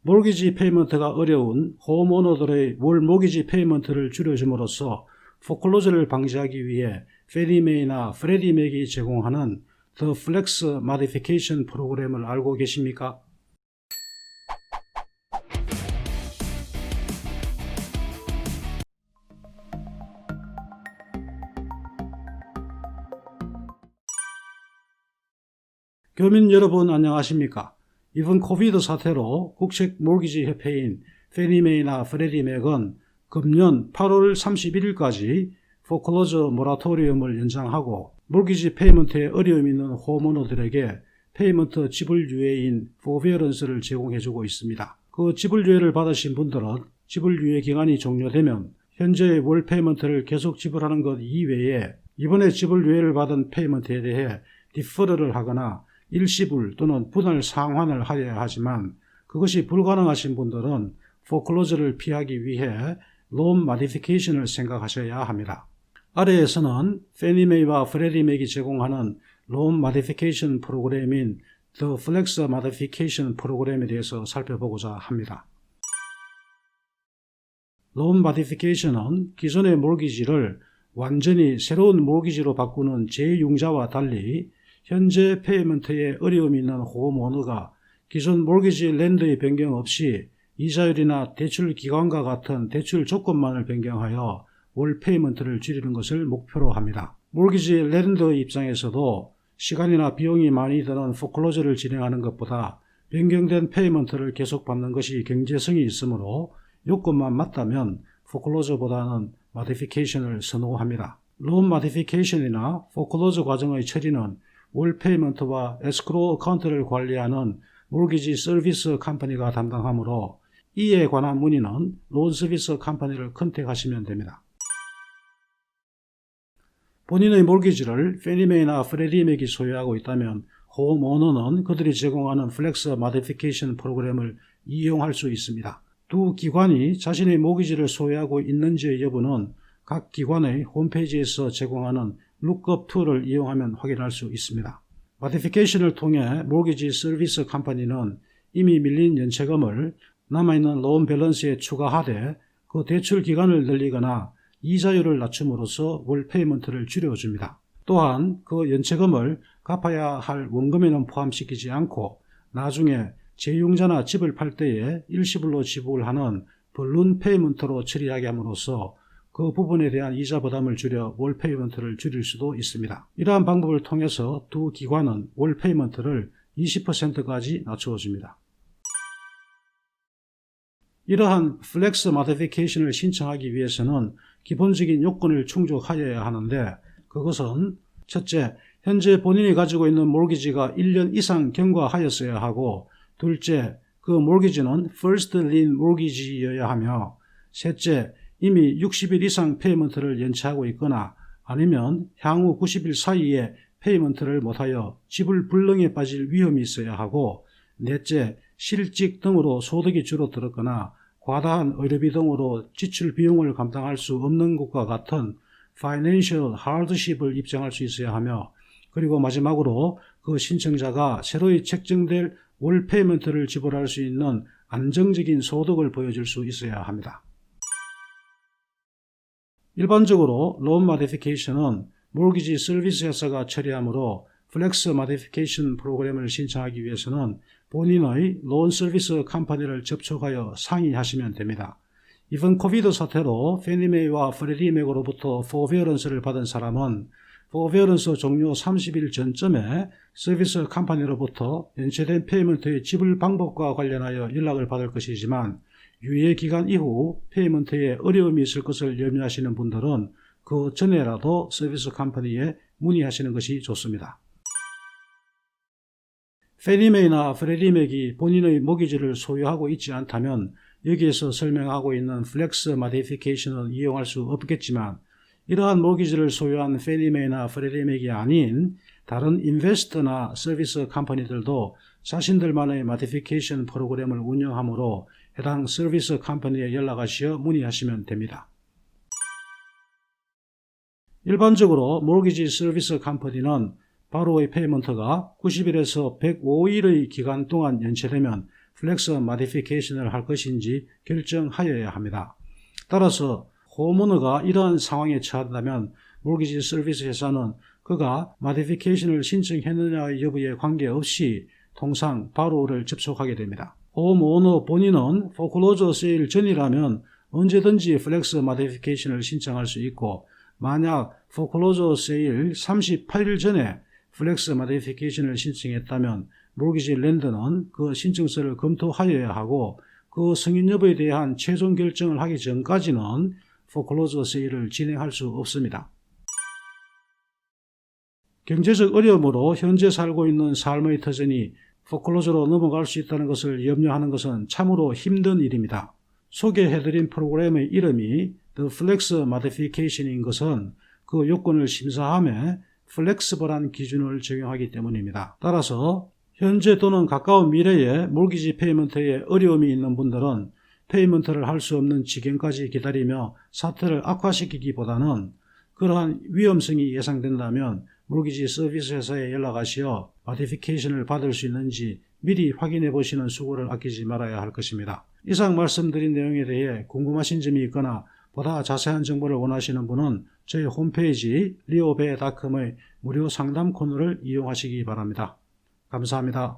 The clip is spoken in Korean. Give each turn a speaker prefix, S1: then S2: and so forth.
S1: 몰기지 페이먼트가 어려운 홈오너들의 월 모기지 페이먼트를 줄여줌으로써 포클로저를 방지하기 위해 페니메이나 프레디맥이 제공하는 The Flex Modification 프로그램을 알고 계십니까? 교민 여러분 안녕하십니까? 이번 코비드 사태로 국책 몰기지 협회인 페니메이나 프레디맥은 금년 8월 31일까지 포클로저 모라토리엄을 연장하고 몰기지 페이먼트에 어려움이 있는 홈오너들에게 페이먼트 지불유예인 포베어런스를 제공해주고 있습니다. 그 지불유예를 받으신 분들은 지불유예 기간이 종료되면 현재의 월 페이먼트를 계속 지불하는 것 이외에 이번에 지불유예를 받은 페이먼트에 대해 디퍼럴을 하거나 일시불 또는 분할 상환을 하여야 하지만 그것이 불가능하신 분들은 포클로저를 피하기 위해 론 마디피케이션을 생각하셔야 합니다. 아래에서는 페니메이와 프레디맥이 제공하는 론 마디피케이션 프로그램인 The Flex Modification 프로그램에 대해서 살펴보고자 합니다. 론 마디피케이션은 기존의 몰기지를 완전히 새로운 몰기지로 바꾸는 재융자와 달리 현재 페이먼트에 어려움이 있는 홈오너가 기존 몰기지 랜드의 변경 없이 이자율이나 대출 기간과 같은 대출 조건만을 변경하여 월 페이먼트를 줄이는 것을 목표로 합니다. 몰기지 랜드 입장에서도 시간이나 비용이 많이 드는 포클로저를 진행하는 것보다 변경된 페이먼트를 계속 받는 것이 경제성이 있으므로 요건만 맞다면 포클로저보다는 마디피케이션을 선호합니다. 론 마디피케이션이나 포클로저 과정의 처리는 월 페이먼트와 에스크로우 어카운트를 관리하는 몰기지 서비스 컴퍼니가 담당하므로 이에 관한 문의는 론 서비스 컴퍼니를 컨택하시면 됩니다. 본인의 몰기지를 페니메이나 프레디맥이 소유하고 있다면 홈오너는 그들이 제공하는 플렉스 마디피케이션 프로그램을 이용할 수 있습니다. 두 기관이 자신의 몰기지를 소유하고 있는지의 여부는 각 기관의 홈페이지에서 제공하는 룩업 툴을 이용하면 확인할 수 있습니다. 마디피케이션을 통해 몰기지 서비스 컴퍼니는 이미 밀린 연체금을 남아있는 론 밸런스에 추가하되 그 대출 기간을 늘리거나 이자율을 낮춤으로써 월 페이먼트를 줄여줍니다. 또한 그 연체금을 갚아야 할 원금에는 포함시키지 않고 나중에 재융자나 집을 팔 때에 일시불로 지불하는 벌룬 페이먼트로 처리하게 함으로써 그 부분에 대한 이자 부담을 줄여 월 페이먼트를 줄일 수도 있습니다. 이러한 방법을 통해서 두 기관은 월 페이먼트를 20%까지 낮추어줍니다. 이러한 플렉스 마디피케이션을 신청하기 위해서는 기본적인 요건을 충족하여야 하는데 그것은 첫째, 현재 본인이 가지고 있는 몰기지가 1년 이상 경과하였어야 하고 둘째, 그 몰기지는 First Lien 몰기지여야 하며 셋째, 이미 60일 이상 페이먼트를 연체하고 있거나 아니면 향후 90일 사이에 페이먼트를 못하여 지불 불능에 빠질 위험이 있어야 하고 넷째, 실직 등으로 소득이 줄어들었거나 과다한 의료비 등으로 지출 비용을 감당할 수 없는 것과 같은 Financial Hardship을 입증할 수 있어야 하며 그리고 마지막으로 그 신청자가 새로이 책정될 월 페이먼트를 지불할 수 있는 안정적인 소득을 보여줄 수 있어야 합니다. 일반적으로 론 마디피케이션은 몰기지 서비스 회사가 처리하므로 플렉스 마디피케이션 프로그램을 신청하기 위해서는 본인의 론 서비스 컴퍼니를 접촉하여 상의하시면 됩니다. 이번 코비드 사태로 페니메이와 프레디맥으로부터 포베어런스를 받은 사람은 포베어런스 종료 30일 전쯤에 서비스 컴퍼니로부터 연체된 페이먼트의 지불 방법과 관련하여 연락을 받을 것이지만 유예 기간 이후 페이먼트에 어려움이 있을 것을 염려하시는 분들은 그 전에라도 서비스 컴퍼니에 문의하시는 것이 좋습니다. 페니메이나 프레디맥이 본인의 모기지를 소유하고 있지 않다면 여기에서 설명하고 있는 플렉스 마디피케이션을 이용할 수 없겠지만 이러한 모기지를 소유한 페니메이나 프레디맥이 아닌 다른 인베스터나 서비스 컴퍼니들도 자신들만의 마디피케이션 프로그램을 운영하므로 해당 서비스 컴퍼니에 연락하시어 문의하시면 됩니다. 일반적으로 몰기지 서비스 컴퍼니는 바로의 페이먼트가 90일에서 105일의 기간 동안 연체되면 플렉스 마디피케이션을 할 것인지 결정하여야 합니다. 따라서 홈오너가 이러한 상황에 처한다면 모기지 서비스 회사는 그가 마디피케이션을 신청했느냐 여부에 관계없이 통상 바로를 접촉하게 됩니다. 홈오너 본인은 포클로저 세일 전이라면 언제든지 플렉스 마디피케이션을 신청할 수 있고, 만약 포클로저 세일 38일 전에 플렉스 마디피케이션을 신청했다면 모기지 랜드는 그 신청서를 검토하여야 하고, 그 승인 여부에 대한 최종 결정을 하기 전까지는 포클로저 세일을 진행할 수 없습니다. 경제적 어려움으로 현재 살고 있는 삶의 터전이 포클로저로 넘어갈 수 있다는 것을 염려하는 것은 참으로 힘든 일입니다. 소개해드린 프로그램의 이름이 The Flex Modification인 것은 그 요건을 심사함에 플렉스블한 기준을 적용하기 때문입니다. 따라서 현재 또는 가까운 미래에 몰기지 페이먼트에 어려움이 있는 분들은 페이먼트를 할 수 없는 지경까지 기다리며 사태를 악화시키기보다는 그러한 위험성이 예상된다면 몰기지 서비스 회사에 연락하시어 마디피케이션을 받을 수 있는지 미리 확인해 보시는 수고를 아끼지 말아야 할 것입니다. 이상 말씀드린 내용에 대해 궁금하신 점이 있거나 보다 자세한 정보를 원하시는 분은 저희 홈페이지 leobe.com의 무료 상담 코너를 이용하시기 바랍니다. 감사합니다.